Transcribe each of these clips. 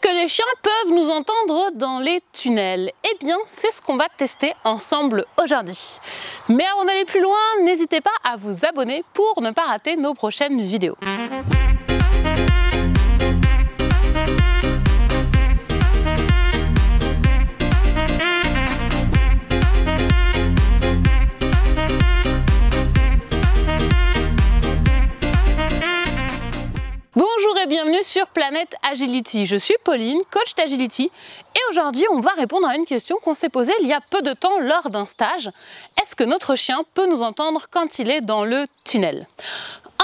que les chiens peuvent nous entendre dans les tunnels? Eh bien, c'est ce qu'on va tester ensemble aujourd'hui. Mais avant d'aller plus loin, n'hésitez pas à vous abonner pour ne pas rater nos prochaines vidéos. Bonjour et bienvenue sur Planète Agility. Je suis Pauline, coach d'Agility, et aujourd'hui on va répondre à une question qu'on s'est posée il y a peu de temps lors d'un stage. Est-ce que notre chien peut nous entendre quand il est dans le tunnel?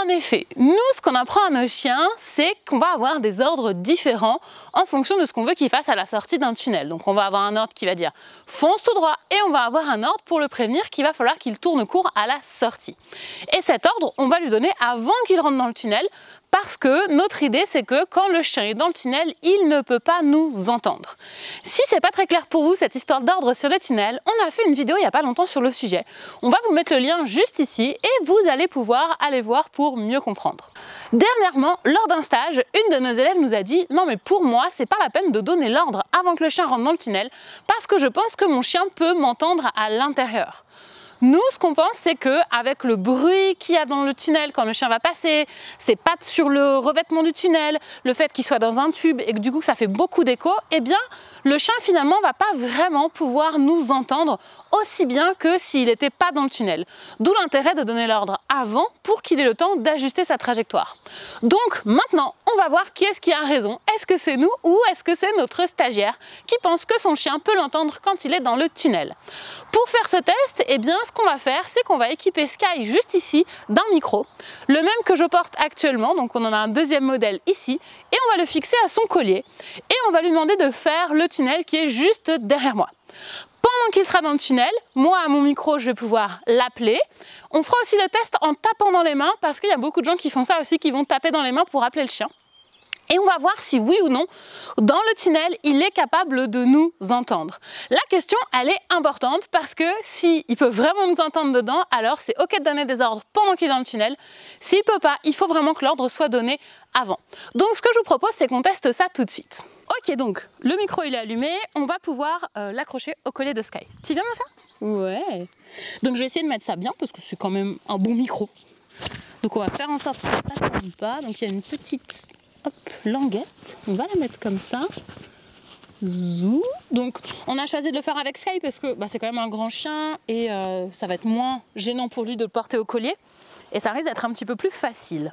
En effet, nous, ce qu'on apprend à nos chiens, c'est qu'on va avoir des ordres différents en fonction de ce qu'on veut qu'il fasse à la sortie d'un tunnel. Donc on va avoir un ordre qui va dire « fonce tout droit » et on va avoir un ordre pour le prévenir qu'il va falloir qu'il tourne court à la sortie. Et cet ordre, on va lui donner avant qu'il rentre dans le tunnel, parce que notre idée, c'est que quand le chien est dans le tunnel, il ne peut pas nous entendre. Si c'est pas très clair pour vous, cette histoire d'ordre sur le tunnel, on a fait une vidéo il n'y a pas longtemps sur le sujet. On va vous mettre le lien juste ici et vous allez pouvoir aller voir pour mieux comprendre. Dernièrement, lors d'un stage, une de nos élèves nous a dit « Non mais pour moi, c'est pas la peine de donner l'ordre avant que le chien rentre dans le tunnel parce que je pense que mon chien peut m'entendre à l'intérieur. » Nous, ce qu'on pense, c'est qu'avec le bruit qu'il y a dans le tunnel quand le chien va passer, ses pattes sur le revêtement du tunnel, le fait qu'il soit dans un tube et que du coup ça fait beaucoup d'écho, eh bien le chien finalement va pas vraiment pouvoir nous entendre aussi bien que s'il n'était pas dans le tunnel. D'où l'intérêt de donner l'ordre avant pour qu'il ait le temps d'ajuster sa trajectoire. Donc maintenant, on va voir qui est-ce qui a raison. Est-ce que c'est nous ou est-ce que c'est notre stagiaire qui pense que son chien peut l'entendre quand il est dans le tunnel? Pour faire ce test, eh bien, ce qu'on va faire, c'est qu'on va équiper Sky juste ici d'un micro, le même que je porte actuellement, donc on en a un deuxième modèle ici, et on va le fixer à son collier, et on va lui demander de faire le tunnel qui est juste derrière moi. Pendant qu'il sera dans le tunnel, moi à mon micro, je vais pouvoir l'appeler. On fera aussi le test en tapant dans les mains, parce qu'il y a beaucoup de gens qui font ça aussi, qui vont taper dans les mains pour appeler le chien. Et on va voir si oui ou non, dans le tunnel, il est capable de nous entendre. La question, elle est importante parce que s'il peut vraiment nous entendre dedans, alors c'est ok de donner des ordres pendant qu'il est dans le tunnel. S'il ne peut pas, il faut vraiment que l'ordre soit donné avant. Donc ce que je vous propose, c'est qu'on teste ça tout de suite. Ok, donc le micro il est allumé, on va pouvoir l'accrocher au collier de Sky. Tu viens, mon chat? Ouais. Donc je vais essayer de mettre ça bien parce que c'est quand même un bon micro. Donc on va faire en sorte que ça ne tombe pas. Donc il y a une petite... Hop, languette, on va la mettre comme ça. Zou. Donc on a choisi de le faire avec Sky parce que c'est quand même un grand chien et ça va être moins gênant pour lui de le porter au collier et ça risque d'être un petit peu plus facile.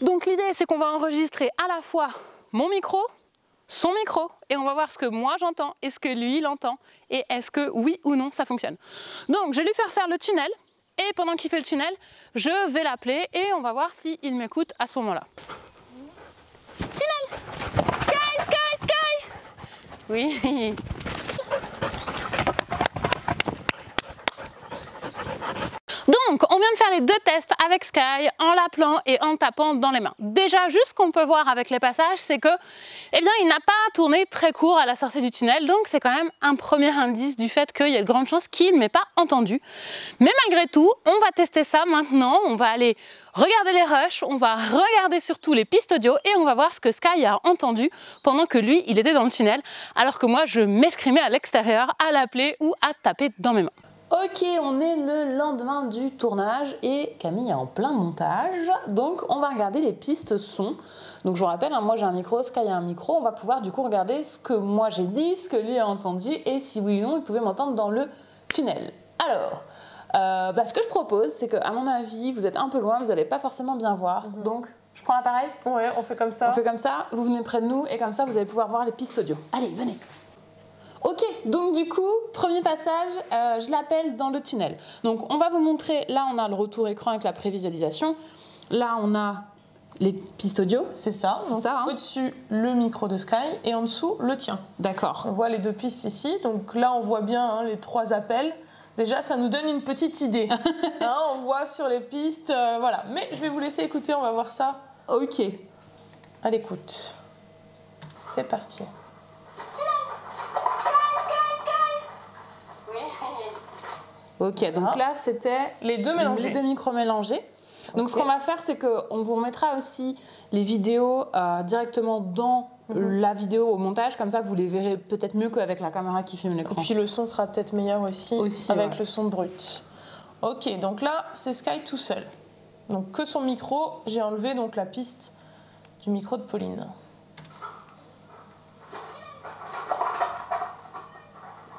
Donc l'idée c'est qu'on va enregistrer à la fois mon micro, son micro et on va voir ce que moi j'entends et ce que lui il entend et est-ce que oui ou non ça fonctionne. Donc je vais lui faire le tunnel et pendant qu'il fait le tunnel, je vais l'appeler et on va voir s'il m'écoute à ce moment-là. Tunnel! Sky, Sky, Sky! Oui. Donc, on vient de faire les deux tests avec Sky en l'appelant et en tapant dans les mains. Déjà, juste ce qu'on peut voir avec les passages, c'est que, eh bien, il n'a pas tourné très court à la sortie du tunnel, donc c'est quand même un premier indice du fait qu'il y a de grandes chances qu'il ne m'ait pas entendu. Mais malgré tout, on va tester ça maintenant, on va aller regarder les rushs, on va regarder surtout les pistes audio et on va voir ce que Sky a entendu pendant que lui, il était dans le tunnel, alors que moi, je m'escrimais à l'extérieur à l'appeler ou à taper dans mes mains. Ok, on est le lendemain du tournage et Camille est en plein montage, donc on va regarder les pistes son. Donc je vous rappelle, moi j'ai un micro, Sky a un micro, on va pouvoir du coup regarder ce que moi j'ai dit, ce que lui a entendu et si oui ou non il pouvait m'entendre dans le tunnel. Alors, ce que je propose, c'est qu'à mon avis, vous êtes un peu loin, vous n'allez pas forcément bien voir, donc je prends l'appareil. Ouais, on fait comme ça. On fait comme ça, vous venez près de nous et comme ça vous allez pouvoir voir les pistes audio. Allez, venez. Ok, donc du coup, premier passage, je l'appelle dans le tunnel. Donc on va vous montrer, là on a le retour écran avec la prévisualisation. Là on a les pistes audio. C'est ça, hein. Au-dessus le micro de Sky et en dessous le tien. D'accord. On voit les deux pistes ici, donc là on voit bien les trois appels. Déjà ça nous donne une petite idée. On voit sur les pistes, voilà. Mais je vais vous laisser écouter, on va voir ça. Ok. À l'écoute. C'est parti. Ok, donc là c'était les deux mélangés. Les deux micros mélangés. Donc ce qu'on va faire, c'est qu'on vous remettra aussi les vidéos directement dans la vidéo au montage, comme ça vous les verrez peut-être mieux qu'avec la caméra qui filme l'écran. Et puis le son sera peut-être meilleur aussi avec le son brut. Ok, donc là c'est Sky tout seul. Donc que son micro, j'ai enlevé donc la piste du micro de Pauline.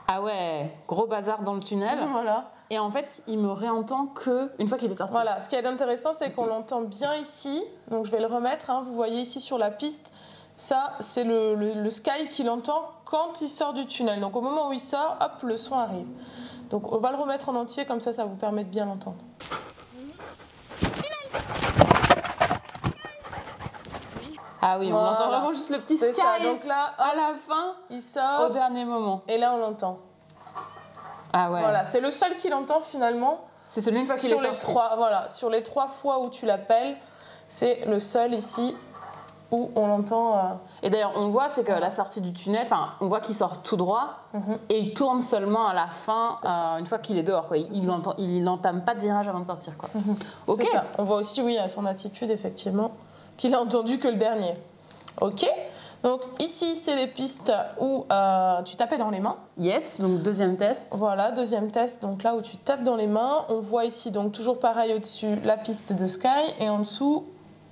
Ah ouais, gros bazar dans le tunnel. Voilà. Et en fait, il me réentend que une fois qu'il est sorti. Voilà, ce qui est intéressant, c'est qu'on l'entend bien ici. Donc je vais le remettre, hein. Vous voyez ici sur la piste, ça c'est le Sky qui l'entend quand il sort du tunnel. Donc au moment où il sort, hop, le son arrive. Donc on va le remettre en entier, comme ça vous permet de bien l'entendre. Ah oui, on entend vraiment juste le petit Sky. C'est ça, donc là, hop, à la fin, il sort au dernier moment. Et là on l'entend. Ah ouais. Voilà, c'est le seul qui l'entend finalement. C'est celui une fois qu'il est sorti. Voilà, sur les 3 fois où tu l'appelles, c'est le seul ici où on l'entend. Et d'ailleurs, on voit, c'est qu'à la sortie du tunnel, enfin, on voit qu'il sort tout droit et il tourne seulement à la fin, une fois qu'il est dehors. Quoi. Il n'entame pas de virage avant de sortir. Quoi. Ok. C'est ça. On voit aussi, oui, à son attitude, effectivement, qu'il a entendu que le dernier. Ok. Donc ici, c'est les pistes où tu tapais dans les mains. Yes, donc deuxième test. Voilà, deuxième test, donc là où tu tapes dans les mains. On voit ici, donc toujours pareil au-dessus, la piste de Sky et en dessous,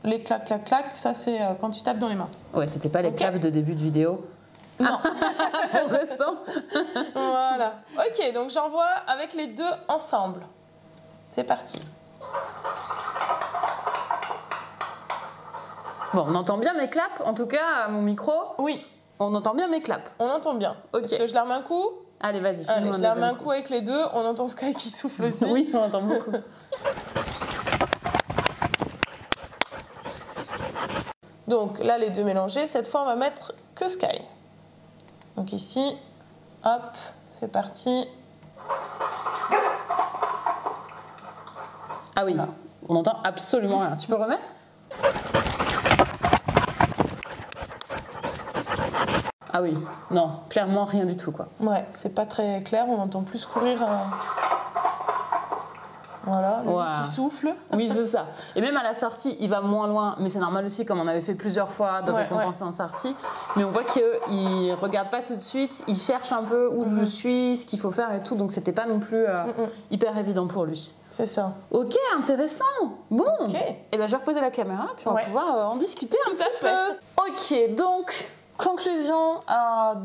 les clac, clac, clac. Ça, c'est quand tu tapes dans les mains. Ouais, c'était pas les claps de début de vidéo. Non. On le sent. Voilà. Ok, donc j'envoie avec les deux ensemble. C'est parti. Bon, on entend bien mes claps, en tout cas à mon micro. Oui. On entend bien mes claps. On entend bien. Ok. Est-ce que je la remets un coup? Allez, vas-y. Allez, je la remets un coup avec les deux. On entend Sky qui souffle aussi. Oui, on entend beaucoup. Donc là, les deux mélangés. Cette fois, on va mettre que Sky. Donc ici, hop, c'est parti. Ah oui, on n'entend absolument rien. Tu peux remettre? Ah oui, non, clairement rien du tout quoi. Ouais, c'est pas très clair, on entend plus courir voilà, lui qui souffle. Oui, c'est ça. Et même à la sortie, il va moins loin, mais c'est normal aussi, comme on avait fait plusieurs fois, de récompenser en sortie. Mais on voit qu'il ne regarde pas tout de suite, il cherche un peu où je suis, ce qu'il faut faire et tout, donc c'était pas non plus hyper évident pour lui. C'est ça. Ok, intéressant. Bon, et ben je vais reposer la caméra, puis on va pouvoir en discuter un petit peu. Ok, donc... Conclusion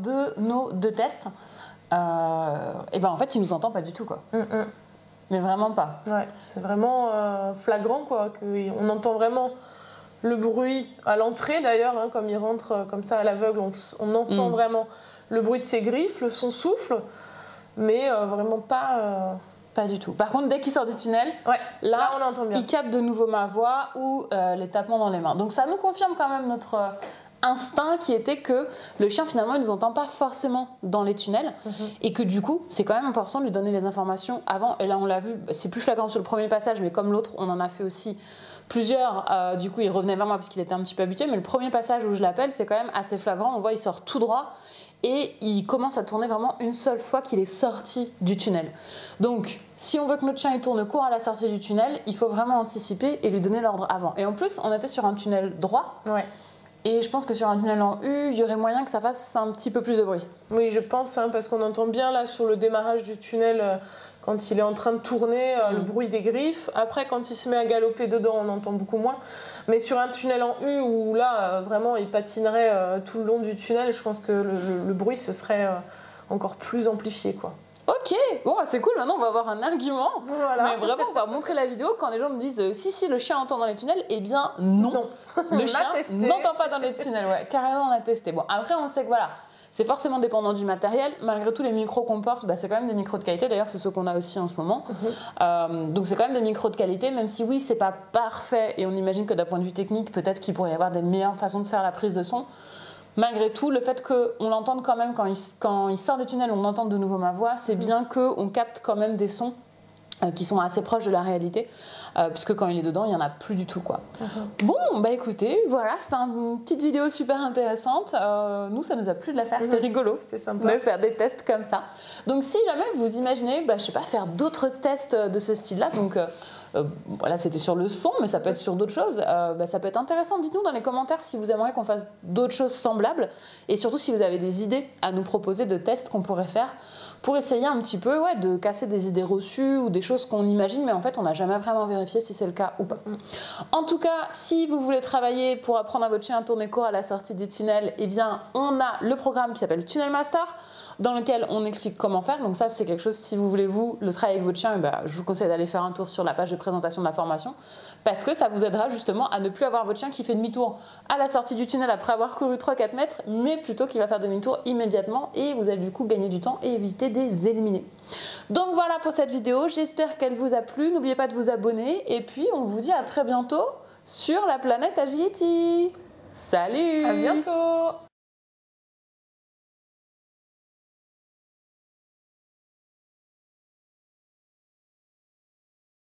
de nos deux tests, et ben en fait il nous entend pas du tout quoi. Mais vraiment pas. Ouais, c'est vraiment flagrant quoi, on entend vraiment le bruit à l'entrée d'ailleurs, hein, comme il rentre comme ça à l'aveugle, on entend vraiment le bruit de ses griffes, son souffle, mais vraiment pas. Pas du tout. Par contre, dès qu'il sort du tunnel, là on entend bien. Il capte de nouveau ma voix ou les tapements dans les mains. Donc ça nous confirme quand même notre instinct qui était que le chien finalement il ne nous entend pas forcément dans les tunnels et que du coup c'est quand même important de lui donner les informations avant. Et là on l'a vu, c'est plus flagrant sur le premier passage, mais comme l'autre on en a fait aussi plusieurs, du coup il revenait vers moi parce qu'il était un petit peu habitué, mais le premier passage où je l'appelle c'est quand même assez flagrant. On voit il sort tout droit et il commence à tourner vraiment une seule fois qu'il est sorti du tunnel. Donc si on veut que notre chien il tourne court à la sortie du tunnel, il faut vraiment anticiper et lui donner l'ordre avant. Et en plus on était sur un tunnel droit. Et je pense que sur un tunnel en U, il y aurait moyen que ça fasse un petit peu plus de bruit. Oui, je pense, hein, parce qu'on entend bien là sur le démarrage du tunnel, quand il est en train de tourner, le bruit des griffes. Après, quand il se met à galoper dedans, on entend beaucoup moins. Mais sur un tunnel en U, où là, vraiment, il patinerait tout le long du tunnel, je pense que le bruit, ce serait encore plus amplifié, quoi. Ok, bon bah c'est cool, maintenant on va avoir un argument. Mais vraiment on va montrer la vidéo quand les gens me disent si le chien entend dans les tunnels, eh bien non. Le chien n'entend pas dans les tunnels, carrément on a testé. Bon après on sait que voilà, c'est forcément dépendant du matériel, malgré tout les micros qu'on porte, c'est quand même des micros de qualité, d'ailleurs c'est ceux qu'on a aussi en ce moment. Donc c'est quand même des micros de qualité, même si oui c'est pas parfait et on imagine que d'un point de vue technique peut-être qu'il pourrait y avoir des meilleures façons de faire la prise de son. Malgré tout, le fait qu'on l'entende quand même quand il sort des tunnels, on entend de nouveau ma voix, c'est bien qu'on capte quand même des sons qui sont assez proches de la réalité, puisque quand il est dedans, il n'y en a plus du tout, quoi. Bon, bah écoutez, voilà, c'était une petite vidéo super intéressante. Nous, ça nous a plu de la faire, c'était rigolo. C'était sympa. De faire des tests comme ça. Donc si jamais vous imaginez, je sais pas, faire d'autres tests de ce style-là, donc Voilà, c'était sur le son, mais ça peut être sur d'autres choses. Ça peut être intéressant. Dites-nous dans les commentaires si vous aimeriez qu'on fasse d'autres choses semblables et surtout si vous avez des idées à nous proposer de tests qu'on pourrait faire pour essayer un petit peu de casser des idées reçues ou des choses qu'on imagine, mais en fait on n'a jamais vraiment vérifié si c'est le cas ou pas. En tout cas, si vous voulez travailler pour apprendre à votre chien à tourner court à la sortie du tunnel, eh bien on a le programme qui s'appelle Tunnel Master, dans lequel on explique comment faire. Donc ça, c'est quelque chose, si vous voulez vous le travailler avec votre chien, je vous conseille d'aller faire un tour sur la page de présentation de la formation, parce que ça vous aidera justement à ne plus avoir votre chien qui fait demi-tour à la sortie du tunnel après avoir couru 3-4 mètres, mais plutôt qu'il va faire demi-tour immédiatement et vous allez du coup gagner du temps et éviter des éliminés. Donc voilà pour cette vidéo, j'espère qu'elle vous a plu. N'oubliez pas de vous abonner et puis on vous dit à très bientôt sur la planète Agility. Salut! À bientôt!